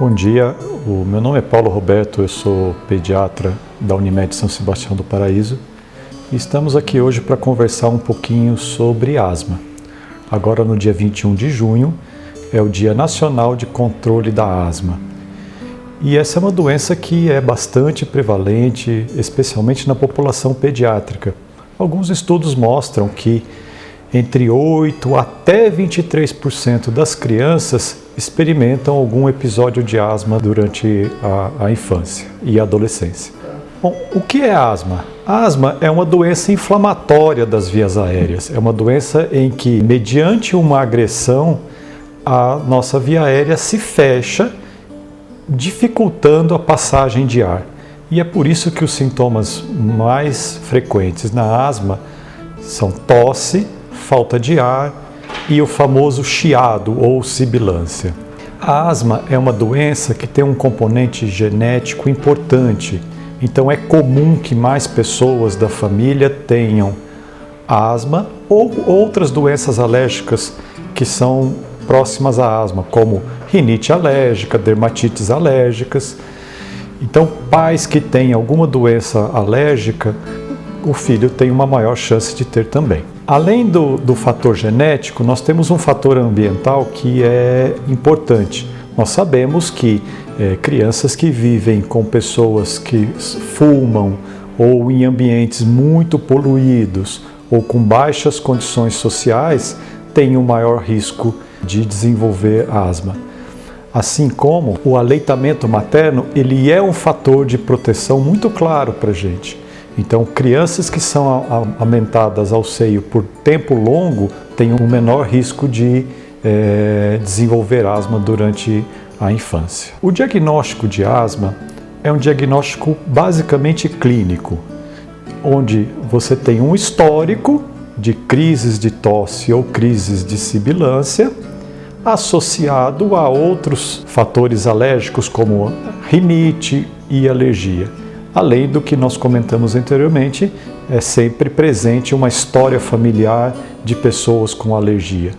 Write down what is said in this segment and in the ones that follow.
Bom dia, o meu nome é Paulo Roberto, eu sou pediatra da Unimed São Sebastião do Paraíso e estamos aqui hoje para conversar um pouquinho sobre asma. Agora no dia 21 de junho é o Dia Nacional de Controle da Asma. E essa é uma doença que é bastante prevalente, especialmente na população pediátrica. Alguns estudos mostram que entre 8% até 23% das crianças experimentam algum episódio de asma durante a infância e a adolescência. Bom, o que é asma? A asma é uma doença inflamatória das vias aéreas. É uma doença em que, mediante uma agressão, a nossa via aérea se fecha, dificultando a passagem de ar. E é por isso que os sintomas mais frequentes na asma são tosse, falta de ar e o famoso chiado ou sibilância. A asma é uma doença que tem um componente genético importante, então é comum que mais pessoas da família tenham asma ou outras doenças alérgicas que são próximas à asma, como rinite alérgica, dermatites alérgicas. Então, pais que têm alguma doença alérgica, o filho tem uma maior chance de ter também. Além do fator genético, nós temos um fator ambiental que é importante. Nós sabemos que crianças que vivem com pessoas que fumam ou em ambientes muito poluídos ou com baixas condições sociais têm um maior risco de desenvolver asma. Assim como o aleitamento materno, ele é um fator de proteção muito claro para a gente. Então, crianças que são amamentadas ao seio por tempo longo têm um menor risco de desenvolver asma durante a infância. O diagnóstico de asma é um diagnóstico basicamente clínico, onde você tem um histórico de crises de tosse ou crises de sibilância, associado a outros fatores alérgicos como rinite e alergia. Além do que nós comentamos anteriormente, é sempre presente uma história familiar de pessoas com alergia.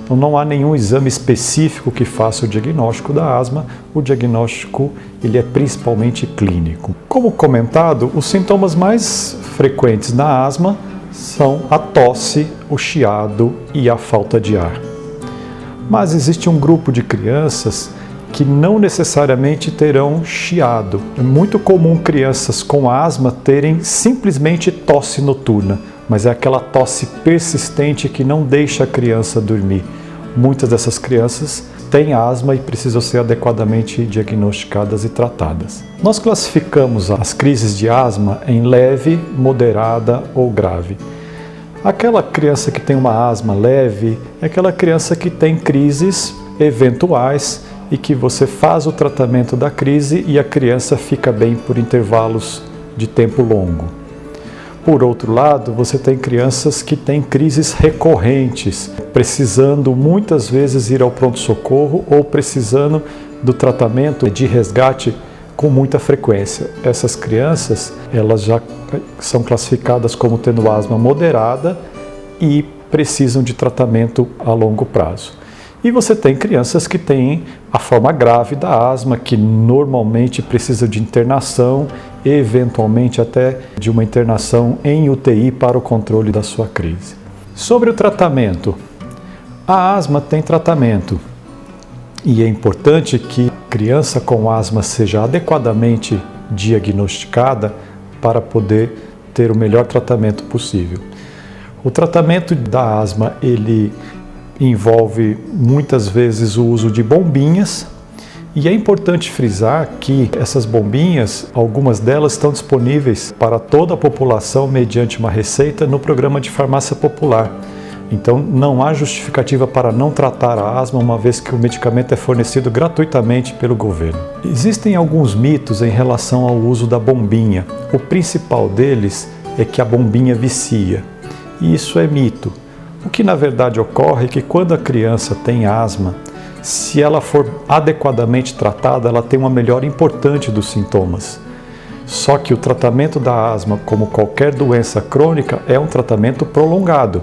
Então não há nenhum exame específico que faça o diagnóstico da asma, o diagnóstico ele é principalmente clínico. Como comentado, os sintomas mais frequentes na asma são a tosse, o chiado e a falta de ar. Mas existe um grupo de crianças que não necessariamente terão chiado. É muito comum crianças com asma terem simplesmente tosse noturna, mas é aquela tosse persistente que não deixa a criança dormir. Muitas dessas crianças têm asma e precisam ser adequadamente diagnosticadas e tratadas. Nós classificamos as crises de asma em leve, moderada ou grave. Aquela criança que tem uma asma leve é aquela criança que tem crises eventuais e que você faz o tratamento da crise e a criança fica bem por intervalos de tempo longo. Por outro lado, você tem crianças que têm crises recorrentes, precisando muitas vezes ir ao pronto-socorro ou precisando do tratamento de resgate com muita frequência. Essas crianças, elas já são classificadas como tendo asma moderada e precisam de tratamento a longo prazo. E você tem crianças que têm a forma grave da asma, que normalmente precisa de internação, eventualmente até de uma internação em UTI para o controle da sua crise. Sobre o tratamento, a asma tem tratamento e é importante que a criança com asma seja adequadamente diagnosticada para poder ter o melhor tratamento possível. O tratamento da asma, ele envolve muitas vezes o uso de bombinhas e é importante frisar que essas bombinhas, algumas delas estão disponíveis para toda a população mediante uma receita no programa de farmácia popular. Então não há justificativa para não tratar a asma, uma vez que o medicamento é fornecido gratuitamente pelo governo. Existem alguns mitos em relação ao uso da bombinha. O principal deles é que a bombinha vicia. E isso é mito. O que na verdade ocorre é que quando a criança tem asma, se ela for adequadamente tratada, ela tem uma melhora importante dos sintomas. Só que o tratamento da asma, como qualquer doença crônica, é um tratamento prolongado.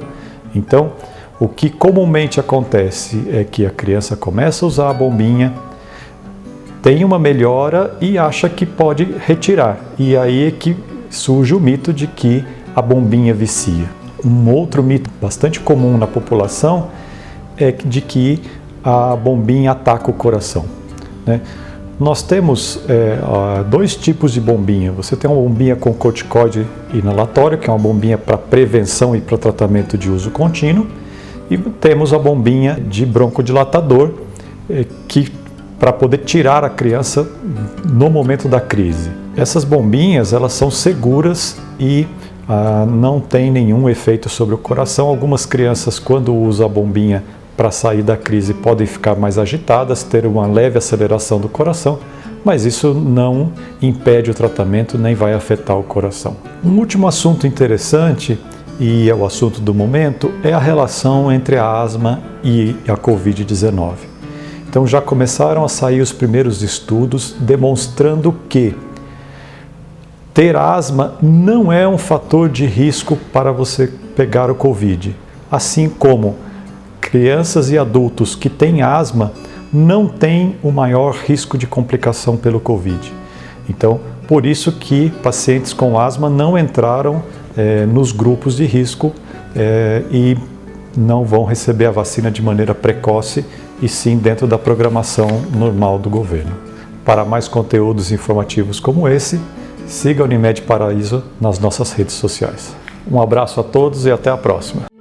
Então, o que comumente acontece é que a criança começa a usar a bombinha, tem uma melhora e acha que pode retirar. E aí é que surge o mito de que a bombinha vicia. Um outro mito bastante comum na população é de que a bombinha ataca o coração, né? Nós temos dois tipos de bombinha. Você tem uma bombinha com corticoide inalatório, que é uma bombinha para prevenção e para tratamento de uso contínuo, e temos a bombinha de broncodilatador, que para poder tirar a criança no momento da crise. Essas bombinhas, elas são seguras e não tem nenhum efeito sobre o coração. Algumas crianças, quando usam a bombinha para sair da crise, podem ficar mais agitadas, ter uma leve aceleração do coração, mas isso não impede o tratamento nem vai afetar o coração. Um último assunto interessante, e é o assunto do momento, é a relação entre a asma e a Covid-19. Então já começaram a sair os primeiros estudos demonstrando que ter asma não é um fator de risco para você pegar o Covid, assim como crianças e adultos que têm asma não têm o maior risco de complicação pelo Covid. Então, por isso que pacientes com asma não entraram nos grupos de risco e não vão receber a vacina de maneira precoce, e sim dentro da programação normal do governo. Para mais conteúdos informativos como esse, siga a Unimed Paraíso nas nossas redes sociais. Um abraço a todos e até a próxima.